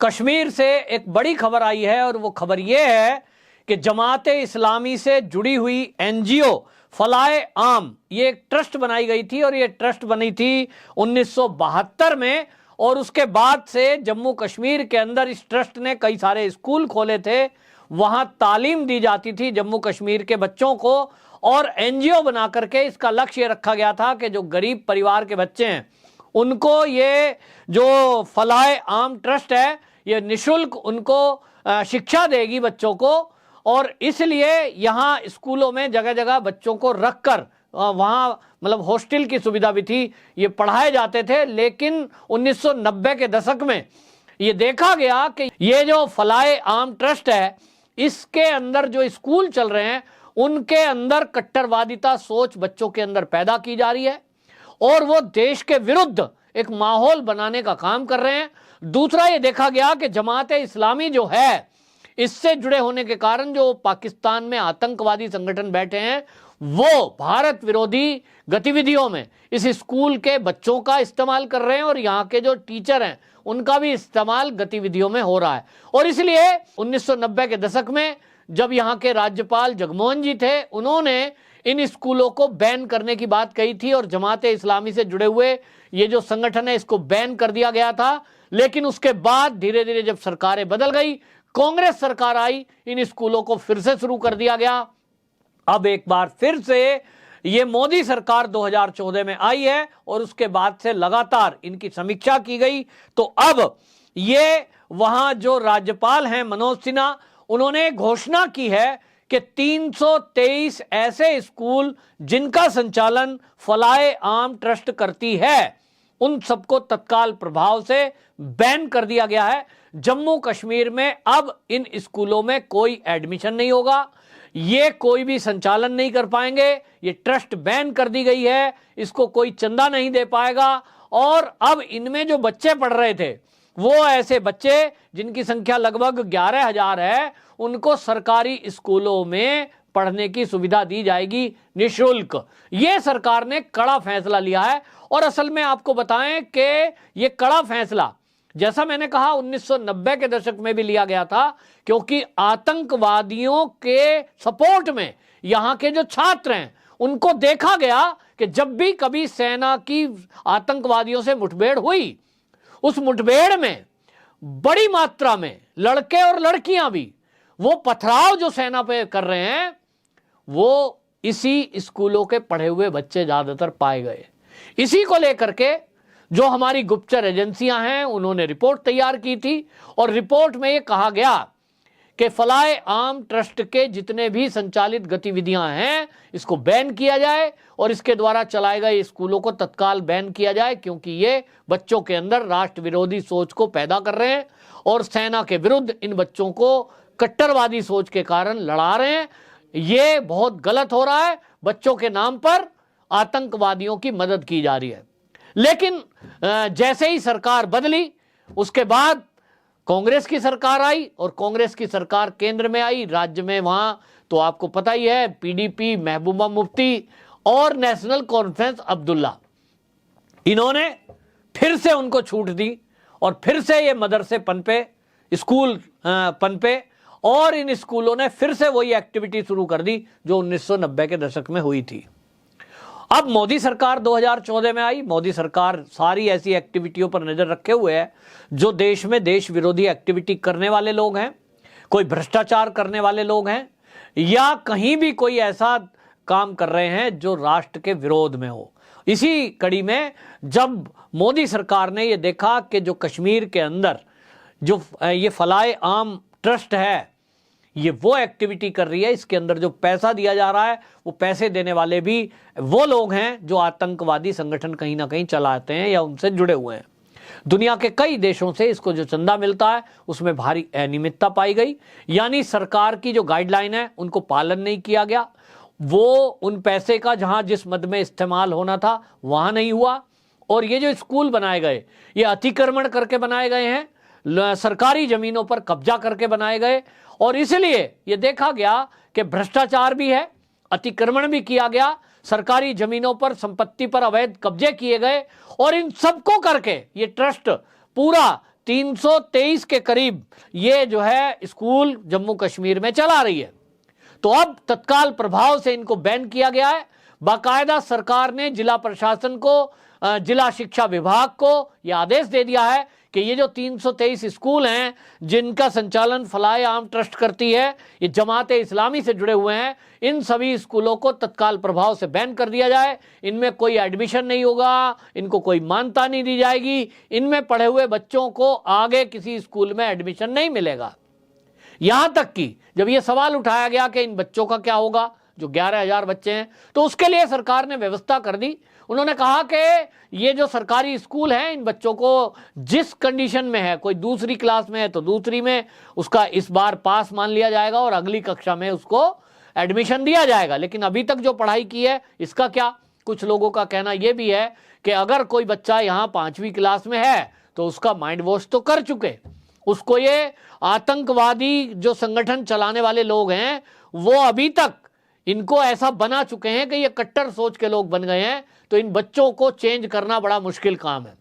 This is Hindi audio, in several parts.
कश्मीर से एक बड़ी खबर आई है और वो खबर ये है कि जमाते इस्लामी से जुड़ी हुई एनजीओ फलाए आम, ये एक ट्रस्ट बनाई गई थी और ये ट्रस्ट बनी थी 1972 में। और उसके बाद से जम्मू कश्मीर के अंदर इस ट्रस्ट ने कई सारे स्कूल खोले थे, वहां तालीम दी जाती थी जम्मू कश्मीर के बच्चों को। और एनजीओ बना करके इसका लक्ष्य रखा गया था कि जो गरीब परिवार के बच्चे हैं उनको ये जो फलाए आम ट्रस्ट है ये निशुल्क उनको शिक्षा देगी बच्चों को। और इसलिए यहाँ स्कूलों में जगह जगह बच्चों को रखकर वहाँ मतलब हॉस्टल की सुविधा भी थी, ये पढ़ाए जाते थे। लेकिन 1990 के दशक में ये देखा गया कि ये जो फलाए आम ट्रस्ट है इसके अंदर जो स्कूल चल रहे हैं उनके अंदर कट्टरवादिता सोच बच्चों के अंदर पैदा की जा रही है और वो देश के विरुद्ध एक माहौल बनाने का काम कर रहे हैं। दूसरा ये देखा गया कि जमात इस्लामी जो है इससे जुड़े होने के कारण जो पाकिस्तान में आतंकवादी संगठन बैठे हैं वो भारत विरोधी गतिविधियों में इस स्कूल के बच्चों का इस्तेमाल कर रहे हैं और यहाँ के जो टीचर हैं उनका भी इस्तेमाल गतिविधियों में हो रहा है। और इसलिए 1990 के दशक में जब यहाँ के राज्यपाल जगमोहन जी थे उन्होंने इन स्कूलों को बैन करने की बात कही थी और जमात इस्लामी से जुड़े हुए ये जो संगठन है इसको बैन कर दिया गया था। लेकिन उसके बाद धीरे धीरे जब सरकारें बदल गई, कांग्रेस सरकार आई, इन स्कूलों को फिर से शुरू कर दिया गया। अब एक बार फिर से ये मोदी सरकार 2014 में आई है और उसके बाद से लगातार इनकी समीक्षा की गई। तो अब ये वहां जो राज्यपाल हैं मनोज सिन्हा, उन्होंने घोषणा की है कि 323 ऐसे स्कूल जिनका संचालन फलाए आम ट्रस्ट करती है उन सबको तत्काल प्रभाव से बैन कर दिया गया है। जम्मू कश्मीर में अब इन स्कूलों में कोई एडमिशन नहीं होगा, ये कोई भी संचालन नहीं कर पाएंगे, ये ट्रस्ट बैन कर दी गई है, इसको कोई चंदा नहीं दे पाएगा। और अब इनमें जो बच्चे पढ़ रहे थे वो ऐसे बच्चे जिनकी संख्या लगभग 11,000 है उनको सरकारी स्कूलों में पढ़ने की सुविधा दी जाएगी निःशुल्क। ये सरकार ने कड़ा फैसला लिया है। और असल में आपको बताएं कि ये कड़ा फैसला जैसा मैंने कहा 1990 के दशक में भी लिया गया था, क्योंकि आतंकवादियों के सपोर्ट में यहाँ के जो छात्र हैं उनको देखा गया कि जब भी कभी सेना की आतंकवादियों से मुठभेड़ हुई उस मुठभेड़ में बड़ी मात्रा में लड़के और लड़कियां भी वो पथराव जो सेना पे कर रहे हैं वो इसी स्कूलों के पढ़े हुए बच्चे ज्यादातर पाए गए। इसी को लेकर के जो हमारी गुप्तचर एजेंसियां हैं उन्होंने रिपोर्ट तैयार की थी और रिपोर्ट में ये कहा गया कि फलाए आम ट्रस्ट के जितने भी संचालित गतिविधियां हैं इसको बैन किया जाए और इसके द्वारा चलाए गए स्कूलों को तत्काल बैन किया जाए, क्योंकि ये बच्चों के अंदर राष्ट्र विरोधी सोच को पैदा कर रहे हैं और सेना के विरुद्ध इन बच्चों को कट्टरवादी सोच के कारण लड़ा रहे हैं। ये बहुत गलत हो रहा है, बच्चों के नाम पर आतंकवादियों की मदद की जा रही है। लेकिन जैसे ही सरकार बदली उसके बाद कांग्रेस की सरकार आई और कांग्रेस की सरकार केंद्र में आई, राज्य में वहां तो आपको पता ही है पीडीपी महबूबा मुफ्ती और नेशनल कॉन्फ्रेंस अब्दुल्ला, इन्होंने फिर से उनको छूट दी और फिर से ये मदरसे पनपे, स्कूल पनपे और इन स्कूलों ने फिर से वही एक्टिविटी शुरू कर दी जो 1990 के दशक में हुई थी। अब मोदी सरकार 2014 में आई, मोदी सरकार सारी ऐसी एक्टिविटियों पर नजर रखे हुए है जो देश में देश विरोधी एक्टिविटी करने वाले लोग हैं, कोई भ्रष्टाचार करने वाले लोग हैं या कहीं भी कोई ऐसा काम कर रहे हैं जो राष्ट्र के विरोध में हो। इसी कड़ी में जब मोदी सरकार ने यह देखा कि जो कश्मीर के अंदर जो ये फलाए आम ट्रस्ट है ये वो एक्टिविटी कर रही है, इसके अंदर जो पैसा दिया जा रहा है वो पैसे देने वाले भी वो लोग हैं जो आतंकवादी संगठन कहीं ना कहीं चलाते हैं या उनसे जुड़े हुए हैं। दुनिया के कई देशों से इसको जो चंदा मिलता है उसमें भारी अनियमितता पाई गई, यानी सरकार की जो गाइडलाइन है उनको पालन नहीं किया गया, वो उन पैसे का जहां जिस मद में इस्तेमाल होना था वहां नहीं हुआ। और ये जो स्कूल बनाए गए ये अतिक्रमण करके बनाए गए हैं, सरकारी जमीनों पर कब्जा करके बनाए गए और इसलिए ये देखा गया कि भ्रष्टाचार भी है, अतिक्रमण भी किया गया, सरकारी जमीनों पर संपत्ति पर अवैध कब्जे किए गए और इन सबको करके ये ट्रस्ट पूरा 323 के करीब ये जो है स्कूल जम्मू कश्मीर में चला रही है। तो अब तत्काल प्रभाव से इनको बैन किया गया है। बाकायदा सरकार ने जिला प्रशासन को, जिला शिक्षा विभाग को यह आदेश दे दिया है कि ये जो 323 स्कूल हैं जिनका संचालन फलाए आम ट्रस्ट करती है, ये जमात इस्लामी से जुड़े हुए हैं, इन सभी स्कूलों को तत्काल प्रभाव से बैन कर दिया जाए। इनमें कोई एडमिशन नहीं होगा, इनको कोई मान्यता नहीं दी जाएगी, इनमें पढ़े हुए बच्चों को आगे किसी स्कूल में एडमिशन नहीं मिलेगा। यहां तक कि जब यह सवाल उठाया गया कि इन बच्चों का क्या होगा, जो 11,000 बच्चे हैं, तो उसके लिए सरकार ने व्यवस्था कर दी। उन्होंने कहा कि ये जो सरकारी स्कूल हैं, इन बच्चों को जिस कंडीशन में है, कोई दूसरी क्लास में है तो दूसरी में उसका इस बार पास मान लिया जाएगा और अगली कक्षा में उसको एडमिशन दिया जाएगा। लेकिन अभी तक जो पढ़ाई की है इसका क्या? कुछ लोगों का कहना यह भी है कि अगर कोई बच्चा यहाँ 5वीं क्लास में है तो उसका माइंड वॉश तो कर चुके, उसको ये आतंकवादी जो संगठन चलाने वाले लोग हैं वो अभी तक इनको ऐसा बना चुके हैं कि ये कट्टर सोच के लोग बन गए हैं। तो इन बच्चों को चेंज करना बड़ा मुश्किल काम है,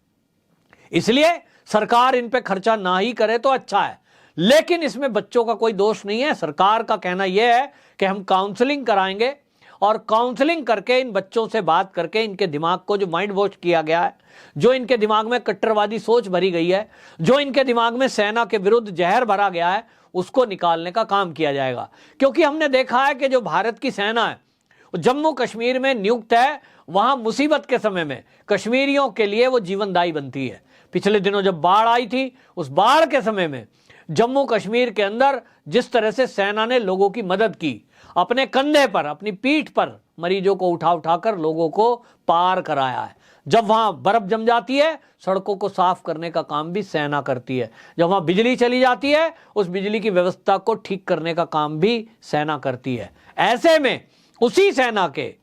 इसलिए सरकार इन पे खर्चा ना ही करे तो अच्छा है। लेकिन इसमें बच्चों का कोई दोष नहीं है। सरकार का कहना यह है कि हम काउंसलिंग कराएंगे और काउंसलिंग करके इन बच्चों से बात करके इनके दिमाग को जो माइंड वॉश किया गया है, जो इनके दिमाग में कट्टरवादी सोच भरी गई है, जो इनके दिमाग में सेना के विरुद्ध जहर भरा गया है, उसको निकालने का काम किया जाएगा। क्योंकि हमने देखा है कि जो भारत की सेना है जम्मू कश्मीर में नियुक्त है, वहां मुसीबत के समय में कश्मीरियों के लिए वो जीवनदायी बनती है। पिछले दिनों जब बाढ़ आई थी, उस बाढ़ के समय में जम्मू कश्मीर के अंदर जिस तरह से सेना ने लोगों की मदद की, अपने कंधे पर, अपनी पीठ पर मरीजों को उठा उठाकर लोगों को पार कराया है। जब वहां बर्फ जम जाती है, सड़कों को साफ करने का काम भी सेना करती है। जब वहां बिजली चली जाती है, उस बिजली की व्यवस्था को ठीक करने का काम भी सेना करती है। ऐसे में उसी सेना के,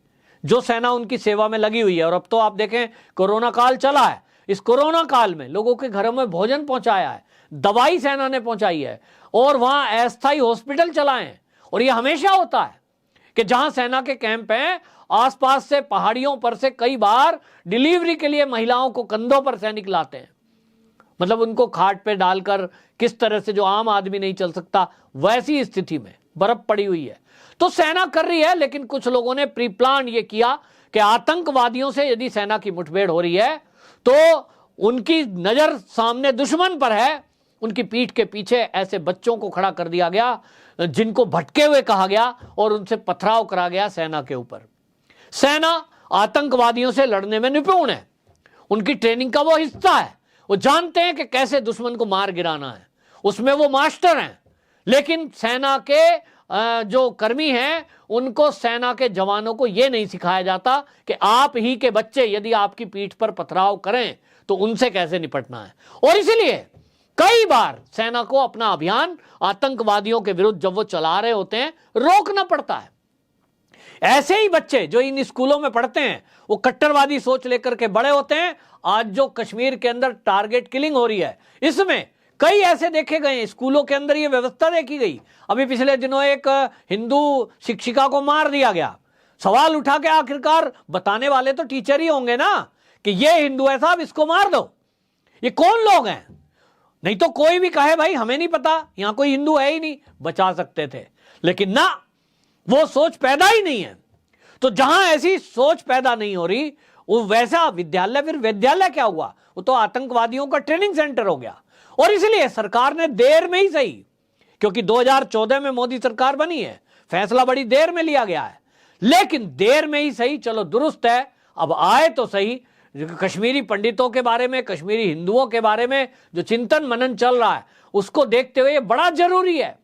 जो सेना उनकी सेवा में लगी हुई है, और अब तो आप देखें कोरोना काल चला है, इस कोरोना काल में लोगों के घरों में भोजन पहुंचाया है, दवाई सेना ने पहुंचाई है, और वहां अस्थायी हॉस्पिटल चलाए हैं। और यह हमेशा होता है कि जहां सेना के कैंप हैं, आसपास से पहाड़ियों पर से कई बार डिलीवरी के लिए महिलाओं को कंधों पर सैनिक लाते हैं। मतलब उनको खाट पे डालकर, किस तरह से जो आम आदमी नहीं चल सकता, वैसी स्थिति में बर्फ पड़ी हुई है। तो सेना कर रही है, लेकिन कुछ लोगों ने प्री प्लान ये किया कि आतंकवादियों से यदि सेना की मुठभेड़ हो रही है तो उनकी नजर सामने दुश्मन पर है, उनकी पीठ के पीछे ऐसे बच्चों को खड़ा कर दिया गया जिनको भटके हुए कहा गया, और उनसे पथराव करा गया सेना के ऊपर। सेना आतंकवादियों से लड़ने में निपुण है, उनकी ट्रेनिंग का वो हिस्सा है, वो जानते हैं कि कैसे दुश्मन को मार गिराना है, उसमें वो मास्टर हैं। लेकिन सेना के जो कर्मी हैं, उनको, सेना के जवानों को यह नहीं सिखाया जाता कि आप ही के बच्चे यदि आपकी पीठ पर पथराव करें तो उनसे कैसे निपटना है। और इसीलिए कई बार सेना को अपना अभियान आतंकवादियों के विरुद्ध जब वो चला रहे होते हैं, रोकना पड़ता है। ऐसे ही बच्चे जो इन स्कूलों में पढ़ते हैं, वो कट्टरवादी सोच लेकर के बड़े होते हैं। आज जो कश्मीर के अंदर टारगेट किलिंग हो रही है, इसमें कई ऐसे देखे गए, स्कूलों के अंदर ये व्यवस्था देखी गई। अभी पिछले दिनों एक हिंदू शिक्षिका को मार दिया गया। सवाल उठा के आखिरकार बताने वाले तो टीचर ही होंगे ना कि ये हिंदू है साहब, इसको मार दो। ये कौन लोग हैं? नहीं तो कोई भी कहे भाई हमें नहीं पता, यहां कोई हिंदू है ही नहीं, बचा सकते थे। लेकिन ना, वो सोच पैदा ही नहीं है। तो जहां ऐसी सोच पैदा नहीं हो रही, वो वैसा विद्यालय, फिर विद्यालय क्या हुआ? वो तो आतंकवादियों का ट्रेनिंग सेंटर हो गया। और इसलिए सरकार ने देर में ही सही, क्योंकि 2014 में मोदी सरकार बनी है, फैसला बड़ी देर में लिया गया है, लेकिन देर में ही सही, चलो दुरुस्त है, अब आए तो सही। कश्मीरी पंडितों के बारे में, कश्मीरी हिंदुओं के बारे में जो चिंतन मनन चल रहा है, उसको देखते हुए बड़ा जरूरी है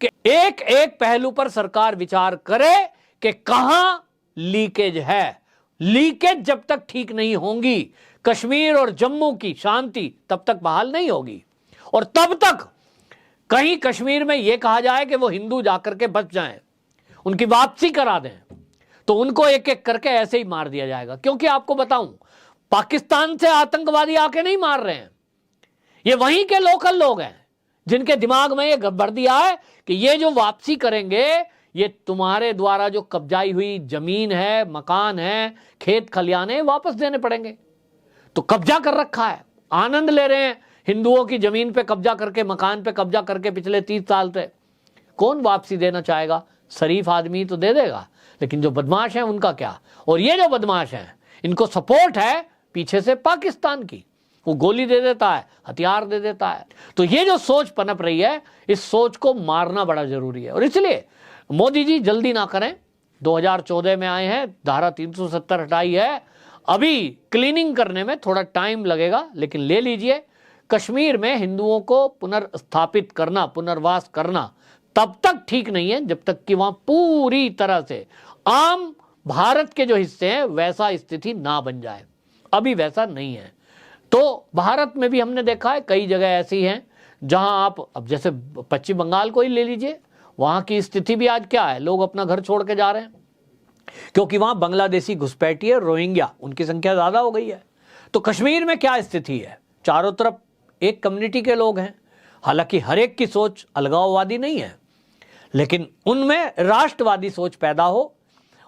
कि एक एक पहलू पर सरकार विचार करे कि कहां लीकेज है। लीकेज जब तक ठीक नहीं होंगी, कश्मीर और जम्मू की शांति तब तक बहाल नहीं होगी। और तब तक कहीं कश्मीर में यह कहा जाए कि वो हिंदू जाकर के बच जाएं, उनकी वापसी करा दें, तो उनको एक एक करके ऐसे ही मार दिया जाएगा। क्योंकि आपको बताऊं, पाकिस्तान से आतंकवादी आके नहीं मार रहे हैं, ये वहीं के लोकल लोग हैं जिनके दिमाग में ये भर दिया है कि ये जो वापसी करेंगे, ये तुम्हारे द्वारा जो कब्जाई हुई जमीन है, मकान है, खेत खलियाने वापस देने पड़ेंगे। तो कब्जा कर रखा है, आनंद ले रहे हैं हिंदुओं की जमीन पे कब्जा करके, मकान पे कब्जा करके पिछले 30 साल से, कौन वापसी देना चाहेगा? शरीफ आदमी तो दे देगा, लेकिन जो बदमाश हैं उनका क्या? और ये जो बदमाश हैं, इनको सपोर्ट है पीछे से पाकिस्तान की। वो गोली दे देता है, हथियार दे देता है। तो ये जो सोच पनप रही है, इस सोच को मारना बड़ा जरूरी है। और इसलिए मोदी जी जल्दी ना करें। 2014 में आए हैं, धारा 370 हटाई है, अभी क्लीनिंग करने में थोड़ा टाइम लगेगा, लेकिन ले लीजिए। कश्मीर में हिंदुओं को पुनर्स्थापित करना, पुनर्वास करना तब तक ठीक नहीं है जब तक कि वहां पूरी तरह से आम भारत के जो हिस्से हैं वैसा स्थिति ना बन जाए। अभी वैसा नहीं है। तो भारत में भी हमने देखा है कई जगह ऐसी हैं जहां आप, अब जैसे पश्चिम बंगाल को ही ले लीजिए, वहां की स्थिति भी आज क्या है, लोग अपना घर छोड़ के जा रहे हैं क्योंकि वहां बांग्लादेशी घुसपैठिए, रोहिंग्या, उनकी संख्या ज्यादा हो गई है। तो कश्मीर में क्या स्थिति है? चारों तरफ एक कम्युनिटी के लोग हैं। हालांकि हर एक की सोच अलगाववादी नहीं है, लेकिन उनमें राष्ट्रवादी सोच पैदा हो,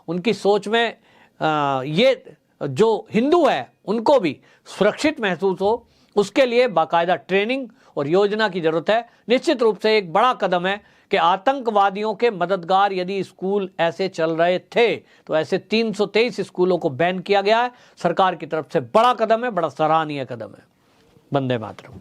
उनकी सोच में ये जो हिंदू है उनको भी सुरक्षित महसूस हो, उसके लिए बाकायदा ट्रेनिंग और योजना की जरूरत है। निश्चित रूप से एक बड़ा कदम है कि आतंकवादियों के मददगार यदि स्कूल ऐसे चल रहे थे तो ऐसे 323 स्कूलों को बैन किया गया है। सरकार की तरफ से बड़ा कदम है, बड़ा सराहनीय कदम है। वंदे मातरम।